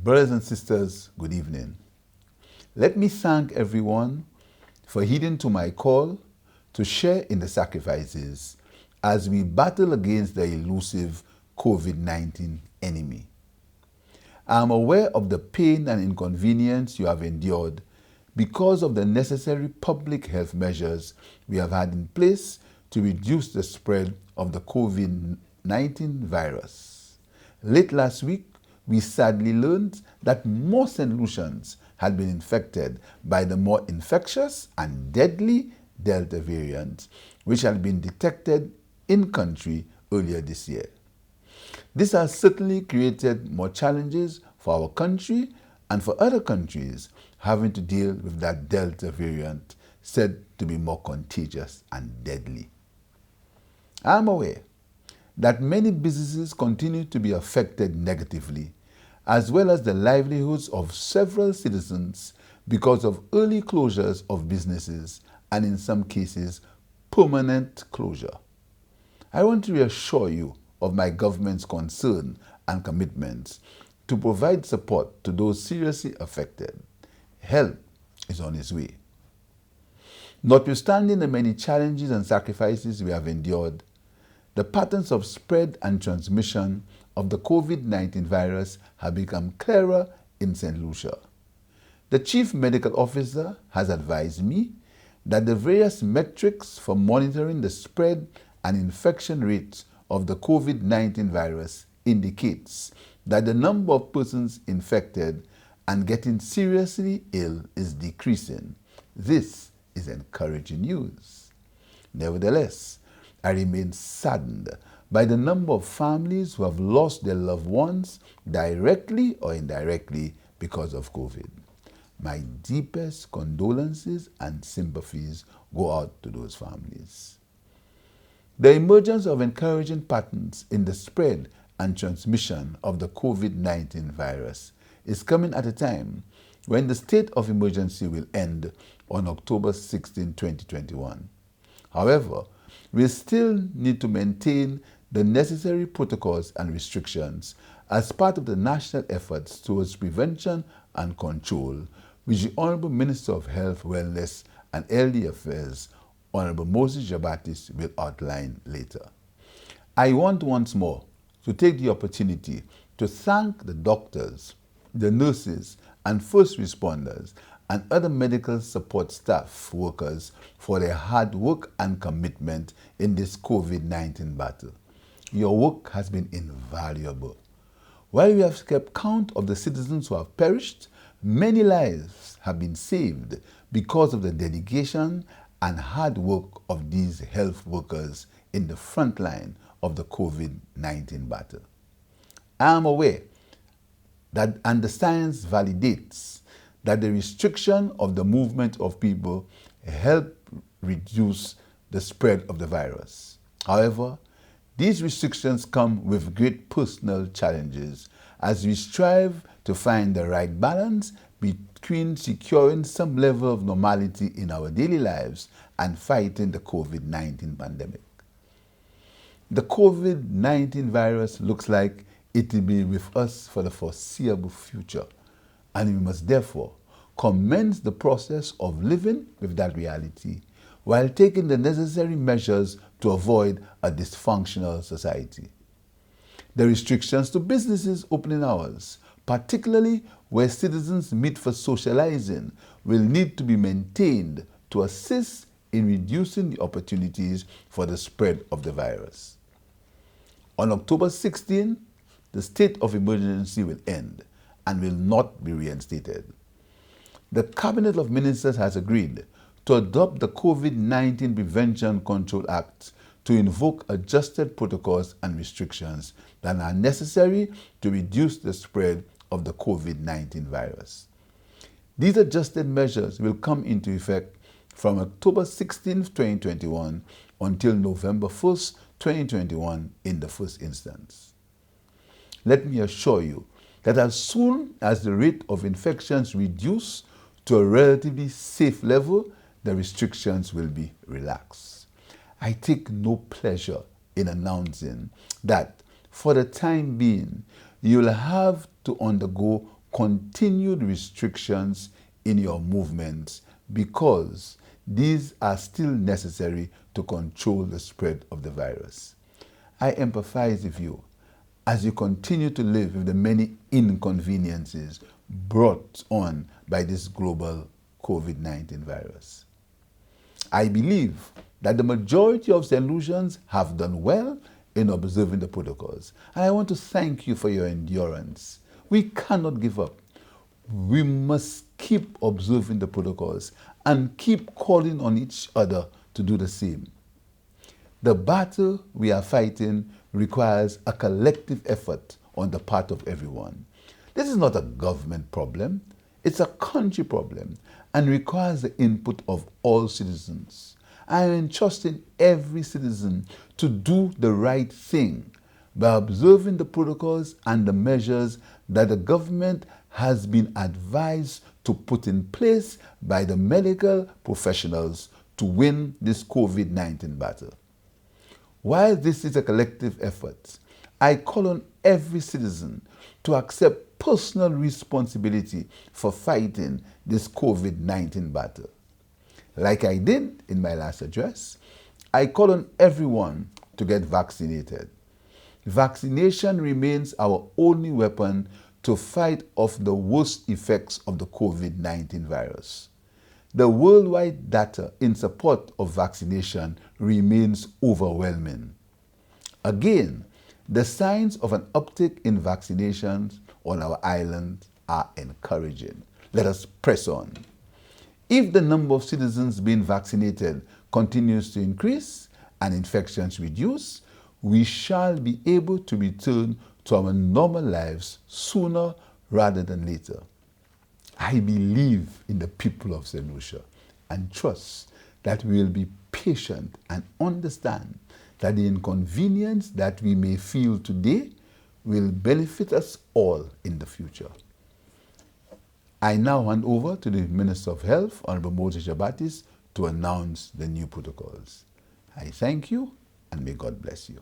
Brothers and sisters, good evening. Let me thank everyone for heeding to my call to share in the sacrifices as we battle against the elusive COVID-19 enemy. I am aware of the pain and inconvenience you have endured because of the necessary public health measures we have had in place to reduce the spread of the COVID-19 virus. Late last week, we sadly learned that more St. Lucians had been infected by the more infectious and deadly Delta variant, which had been detected in country earlier this year. This has certainly created more challenges for our country and for other countries having to deal with that Delta variant said to be more contagious and deadly. I am aware that many businesses continue to be affected negatively, as well as the livelihoods of several citizens because of early closures of businesses and in some cases, permanent closure. I want to reassure you of my government's concern and commitments to provide support to those seriously affected. Help is on its way. Notwithstanding the many challenges and sacrifices we have endured, the patterns of spread and transmission of the COVID-19 virus have become clearer in St. Lucia. The Chief Medical Officer has advised me that the various metrics for monitoring the spread and infection rates of the COVID-19 virus indicates that the number of persons infected and getting seriously ill is decreasing. This is encouraging news. Nevertheless, I remain saddened by the number of families who have lost their loved ones directly or indirectly because of COVID. My deepest condolences and sympathies go out to those families. The emergence of encouraging patterns in the spread and transmission of the COVID-19 virus is coming at a time when the state of emergency will end on October 16, 2021. However, we still need to maintain the necessary protocols and restrictions as part of the national efforts towards prevention and control, which the Honorable Minister of Health, Wellness and Elderly Affairs, Honorable Moses Jabatis, will outline later. I want once more to take the opportunity to thank the doctors, the nurses and first responders and other medical support staff workers for their hard work and commitment in this COVID-19 battle. Your work has been invaluable. While we have kept count of the citizens who have perished, many lives have been saved because of the dedication and hard work of these health workers in the front line of the COVID-19 battle. I am aware that, and the science validates, that the restriction of the movement of people help reduce the spread of the virus. However, these restrictions come with great personal challenges as we strive to find the right balance between securing some level of normality in our daily lives and fighting the COVID-19 pandemic. The COVID-19 virus looks like it will be with us for the foreseeable future, and we must therefore commence the process of living with that reality while taking the necessary measures to avoid a dysfunctional society. The restrictions to businesses opening hours, particularly where citizens meet for socializing, will need to be maintained to assist in reducing the opportunities for the spread of the virus. On October 16, the state of emergency will end and will not be reinstated. The Cabinet of Ministers has agreed to adopt the COVID-19 Prevention Control Act to invoke adjusted protocols and restrictions that are necessary to reduce the spread of the COVID-19 virus. These adjusted measures will come into effect from October 16, 2021 until November 1, 2021 in the first instance. Let me assure you that as soon as the rate of infections reduce to a relatively safe level, the restrictions will be relaxed. I take no pleasure in announcing that for the time being, you'll have to undergo continued restrictions in your movements because these are still necessary to control the spread of the virus. I empathize with you as you continue to live with the many inconveniences brought on by this global COVID-19 virus. I believe that the majority of St. Lucians have done well in observing the protocols. And I want to thank you for your endurance. We cannot give up. We must keep observing the protocols and keep calling on each other to do the same. The battle we are fighting requires a collective effort on the part of everyone. This is not a government problem. It's a country problem and requires the input of all citizens. I am entrusting every citizen to do the right thing by observing the protocols and the measures that the government has been advised to put in place by the medical professionals to win this COVID-19 battle. While this is a collective effort, I call on every citizen to accept personal responsibility for fighting this COVID-19 battle. Like I did in my last address, I call on everyone to get vaccinated. Vaccination remains our only weapon to fight off the worst effects of the COVID-19 virus. The worldwide data in support of vaccination remains overwhelming. Again, the signs of an uptick in vaccinations on our island are encouraging. Let us press on. If the number of citizens being vaccinated continues to increase and infections reduce, we shall be able to return to our normal lives sooner rather than later. I believe in the people of St. Lucia and trust that we will be patient and understand that the inconvenience that we may feel today will benefit us all in the future. I now hand over to the Minister of Health, Honorable Moses Jabatis, to announce the new protocols. I thank you and may God bless you.